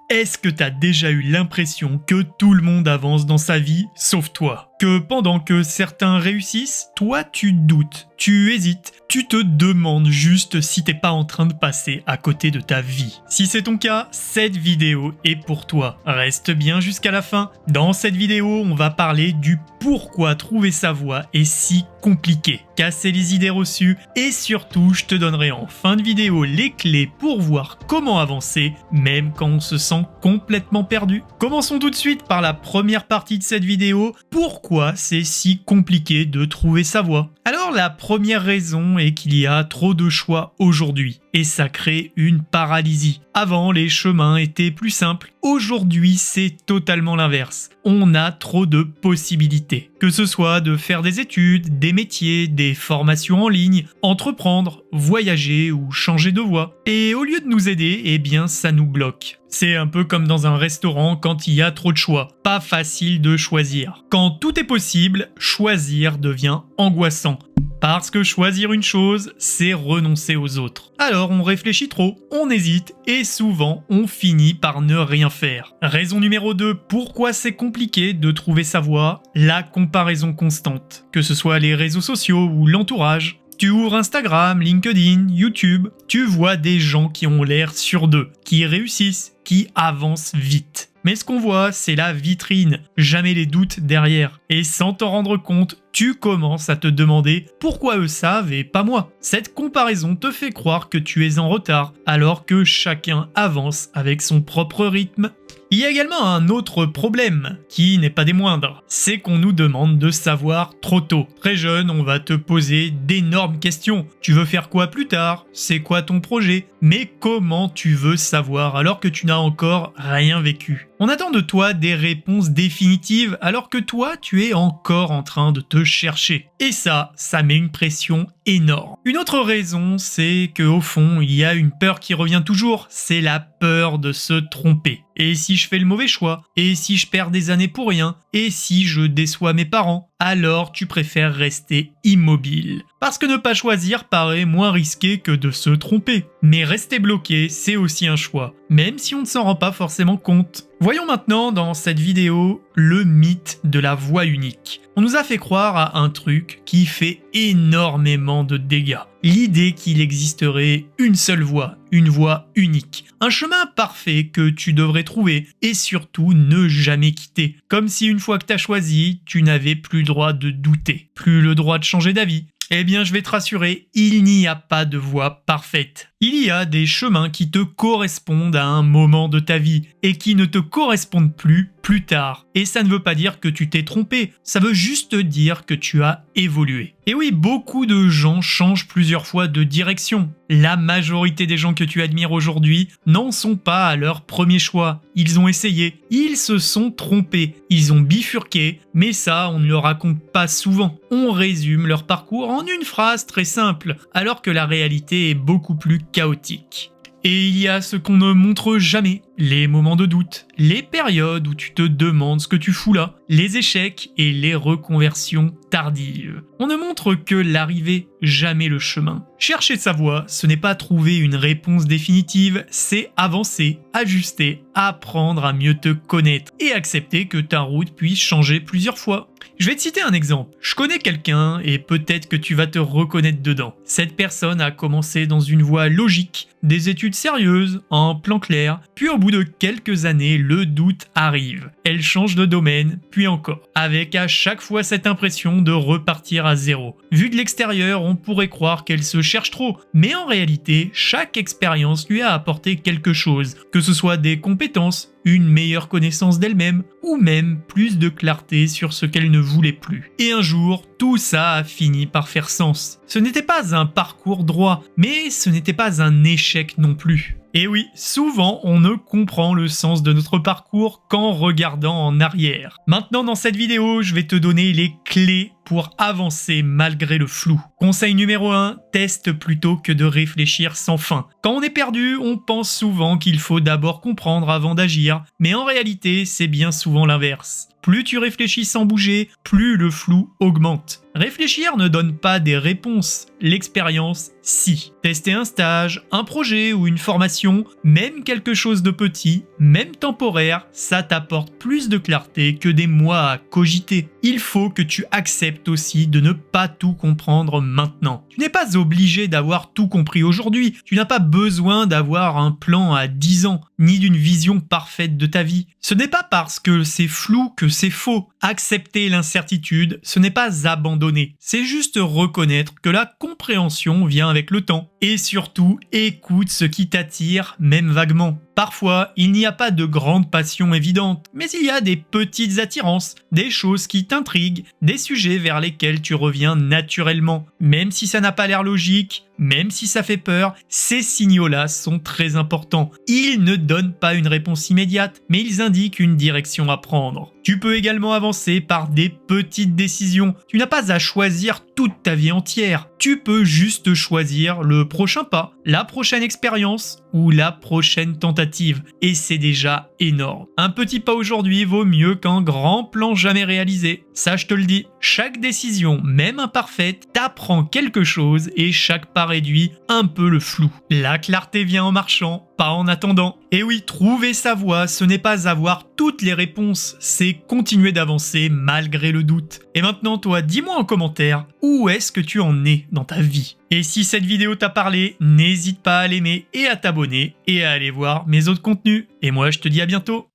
Est-ce que t'as déjà eu l'impression que tout le monde avance dans sa vie sauf toi? Que pendant que certains réussissent, toi tu doutes, tu hésites, tu te demandes juste si t'es pas en train de passer à côté de ta vie. Si c'est ton cas, cette vidéo est pour toi. Reste bien jusqu'à la fin. Dans cette vidéo, on va parler du pourquoi trouver sa voie est si compliqué, casser les idées reçues et surtout, je te donnerai en fin de vidéo les clés pour voir comment avancer, même quand on se sent complètement perdu. Commençons tout de suite par la première partie de cette vidéo. Pourquoi c'est si compliqué de trouver sa voie? Alors la première raison est qu'il y a trop de choix aujourd'hui et ça crée une paralysie. Avant, les chemins étaient plus simples. Aujourd'hui, c'est totalement l'inverse. On a trop de possibilités. Que ce soit de faire des études, des métiers, des formations en ligne, entreprendre, voyager ou changer de voie. Et au lieu de nous aider, eh bien ça nous bloque. C'est un peu comme dans un restaurant quand il y a trop de choix. Pas facile de choisir. Quand tout est possible, choisir devient angoissant. Parce que choisir une chose, c'est renoncer aux autres. Alors on réfléchit trop, on hésite et souvent on finit par ne rien faire. Raison numéro 2, pourquoi c'est compliqué de trouver sa voie? La comparaison constante. Que ce soit les réseaux sociaux ou l'entourage. Tu ouvres Instagram, LinkedIn, YouTube, tu vois des gens qui ont l'air sûrs d'eux, qui réussissent, qui avancent vite. Mais ce qu'on voit, c'est la vitrine, jamais les doutes derrière. Et sans t'en rendre compte, tu commences à te demander pourquoi eux savent et pas moi. Cette comparaison te fait croire que tu es en retard, alors que chacun avance avec son propre rythme. Il y a également un autre problème, qui n'est pas des moindres, c'est qu'on nous demande de savoir trop tôt. Très jeune, on va te poser d'énormes questions. Tu veux faire quoi plus tard? C'est quoi ton projet? Mais comment tu veux savoir alors que tu n'as encore rien vécu? On attend de toi des réponses définitives alors que toi, tu es encore en train de te chercher. Et ça met une pression énorme. Une autre raison, c'est qu'au fond, il y a une peur qui revient toujours, c'est la peur de se tromper. Et si je fais le mauvais choix? Et si je perds des années pour rien? Et si je déçois mes parents? Alors tu préfères rester immobile. Parce que ne pas choisir paraît moins risqué que de se tromper. Mais rester bloqué, c'est aussi un choix, même si on ne s'en rend pas forcément compte. Voyons maintenant dans cette vidéo le mythe de la voie unique. On nous a fait croire à un truc qui fait énormément de dégâts. L'idée qu'il existerait une seule voie, une voie unique. Un chemin parfait que tu devrais trouver et surtout ne jamais quitter. Comme si une fois que tu as choisi, tu n'avais plus le droit de douter, plus le droit de changer d'avis. Eh bien, je vais te rassurer, il n'y a pas de voie parfaite. Il y a des chemins qui te correspondent à un moment de ta vie et qui ne te correspondent plus tard. Et ça ne veut pas dire que tu t'es trompé, ça veut juste dire que tu as évolué. Et oui, beaucoup de gens changent plusieurs fois de direction. La majorité des gens que tu admires aujourd'hui n'en sont pas à leur premier choix. Ils ont essayé, ils se sont trompés, ils ont bifurqué, mais ça, on ne le raconte pas souvent. On résume leur parcours en une phrase très simple, alors que la réalité est beaucoup plus chaotique. Et il y a ce qu'on ne montre jamais, les moments de doute, les périodes où tu te demandes ce que tu fous là, les échecs et les reconversions tardives. On ne montre que l'arrivée, jamais le chemin. Chercher sa voie, ce n'est pas trouver une réponse définitive, c'est avancer, ajuster, apprendre à mieux te connaître et accepter que ta route puisse changer plusieurs fois. Je vais te citer un exemple. Je connais quelqu'un et peut-être que tu vas te reconnaître dedans. Cette personne a commencé dans une voie logique, des études sérieuses, un plan clair, puis au bout de quelques années, le doute arrive. Elle change de domaine, puis encore, avec à chaque fois cette impression de repartir à zéro. Vu de l'extérieur, on pourrait croire qu'elle se cherche trop, mais en réalité, chaque expérience lui a apporté quelque chose, que ce soit des compétences, une meilleure connaissance d'elle-même, ou même plus de clarté sur ce qu'elle ne voulait plus. Et un jour, tout ça a fini par faire sens. Ce n'était pas un parcours droit, mais ce n'était pas un échec non plus. Et oui, souvent on ne comprend le sens de notre parcours qu'en regardant en arrière. Maintenant dans cette vidéo, je vais te donner les clés pour avancer malgré le flou. Conseil numéro 1, teste plutôt que de réfléchir sans fin. Quand on est perdu, on pense souvent qu'il faut d'abord comprendre avant d'agir, mais en réalité, c'est bien souvent l'inverse. Plus tu réfléchis sans bouger, plus le flou augmente. Réfléchir ne donne pas des réponses. L'expérience, Si. Tester un stage, un projet ou une formation, même quelque chose de petit, même temporaire, ça t'apporte plus de clarté que des mois à cogiter. Il faut que tu acceptes aussi de ne pas tout comprendre maintenant. Tu n'es pas obligé d'avoir tout compris aujourd'hui, tu n'as pas besoin d'avoir un plan à 10 ans, ni d'une vision parfaite de ta vie. Ce n'est pas parce que c'est flou que c'est faux. Accepter l'incertitude, ce n'est pas abandonner, c'est juste reconnaître que la compréhension vient avec le temps. Et surtout, écoute ce qui t'attire, même vaguement. Parfois, il n'y a pas de grande passion évidente, mais il y a des petites attirances, des choses qui t'intriguent, des sujets vers lesquels tu reviens naturellement. Même si ça n'a pas l'air logique, même si ça fait peur, ces signaux-là sont très importants. Ils ne donnent pas une réponse immédiate, mais ils indiquent une direction à prendre. Tu peux également avancer par des petites décisions. Tu n'as pas à choisir toute ta vie entière. Tu peux juste choisir le prochain pas, la prochaine expérience ou la prochaine tentative. Et c'est déjà énorme. Un petit pas aujourd'hui vaut mieux qu'un grand plan jamais réalisé. Ça, je te le dis. Chaque décision, même imparfaite, t'apprend quelque chose et chaque pas réduit un peu le flou. La clarté vient en marchant, pas en attendant. Et oui, trouver sa voie, ce n'est pas avoir toutes les réponses, c'est continuer d'avancer malgré le doute. Et maintenant, toi, dis-moi en commentaire, où est-ce que tu en es dans ta vie? Et si cette vidéo t'a parlé, n'hésite pas à l'aimer et à t'abonner et à aller voir mes autres contenus. Et moi, je te dis à bientôt.